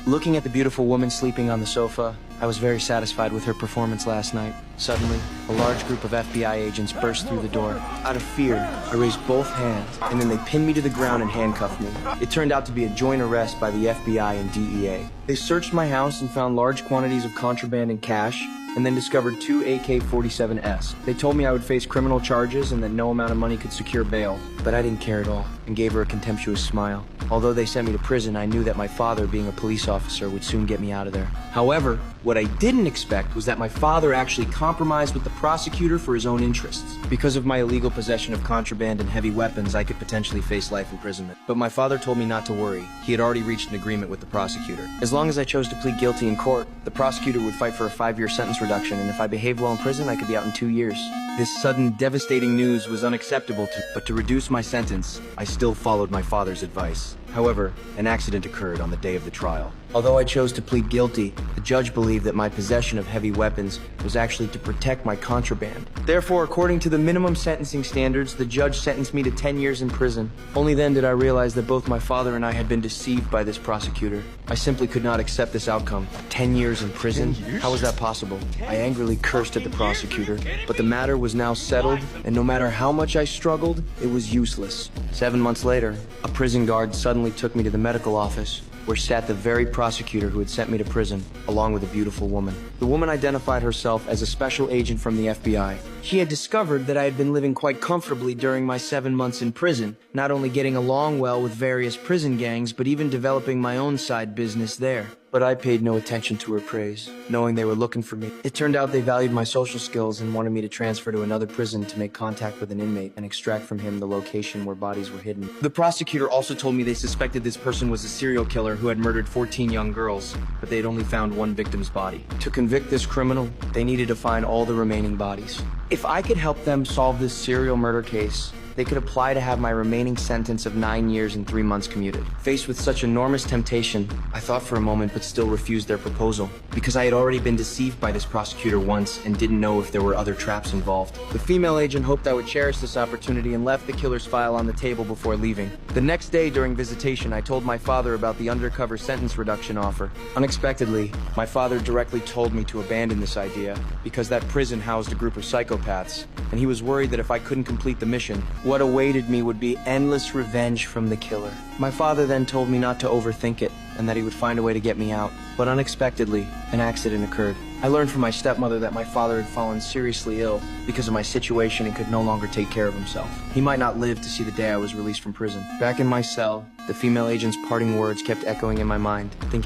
Looking at the beautiful woman sleeping on the sofa, I was very satisfied with her performance last night. Suddenly, a large group of FBI agents burst through the door. Out of fear, I raised both hands, and then they pinned me to the ground and handcuffed me. It turned out to be a joint arrest by the FBI and DEA. They searched my house and found large quantities of contraband and cash, and then discovered 2 AK-47s. They told me I would face criminal charges and that no amount of money could secure bail. But I didn't care at all, and gave her a contemptuous smile. Although they sent me to prison, I knew that my father, being a police officer, would soon get me out of there. However, what I didn't expect was that my father actually compromised with the prosecutor for his own interests. Because of my illegal possession of contraband and heavy weapons, I could potentially face life imprisonment. But my father told me not to worry. He had already reached an agreement with the prosecutor. As long as I chose to plead guilty in court, the prosecutor would fight for a 5-year sentence reduction, and if I behaved well in prison, I could be out in 2 years. This sudden, devastating news was unacceptable but to reduce my sentence, I still followed my father's advice. However, an accident occurred on the day of the trial. Although I chose to plead guilty, the judge believed that my possession of heavy weapons was actually to protect my contraband. Therefore, according to the minimum sentencing standards, the judge sentenced me to 10 years in prison. Only then did I realize that both my father and I had been deceived by this prosecutor. I simply could not accept this outcome. 10 years in prison? How was that possible? I angrily cursed at the prosecutor, but the matter was now settled, and no matter how much I struggled, it was useless. 7 months later, a prison guard suddenly took me to the medical office, where sat the very prosecutor who had sent me to prison, along with a beautiful woman. The woman identified herself as a special agent from the FBI. She had discovered that I had been living quite comfortably during my 7 months in prison, not only getting along well with various prison gangs, but even developing my own side business there. But I paid no attention to her praise, knowing they were looking for me. It turned out they valued my social skills and wanted me to transfer to another prison to make contact with an inmate and extract from him the location where bodies were hidden. The prosecutor also told me they suspected this person was a serial killer who had murdered 14 young girls, but they had only found one victim's body. To convict this criminal, they needed to find all the remaining bodies. If I could help them solve this serial murder case, they could apply to have my remaining sentence of 9 years and 3 months commuted. Faced with such enormous temptation, I thought for a moment but still refused their proposal, because I had already been deceived by this prosecutor once and didn't know if there were other traps involved. The female agent hoped I would cherish this opportunity and left the killer's file on the table before leaving. The next day during visitation, I told my father about the undercover sentence reduction offer. Unexpectedly, my father directly told me to abandon this idea because that prison housed a group of psychopaths, and he was worried that if I couldn't complete the mission, what awaited me would be endless revenge from the killer. My father then told me not to overthink it, and that he would find a way to get me out. But unexpectedly, an accident occurred. I learned from my stepmother that my father had fallen seriously ill because of my situation and could no longer take care of himself. He might not live to see the day I was released from prison. Back in my cell, the female agent's parting words kept echoing in my mind, thinking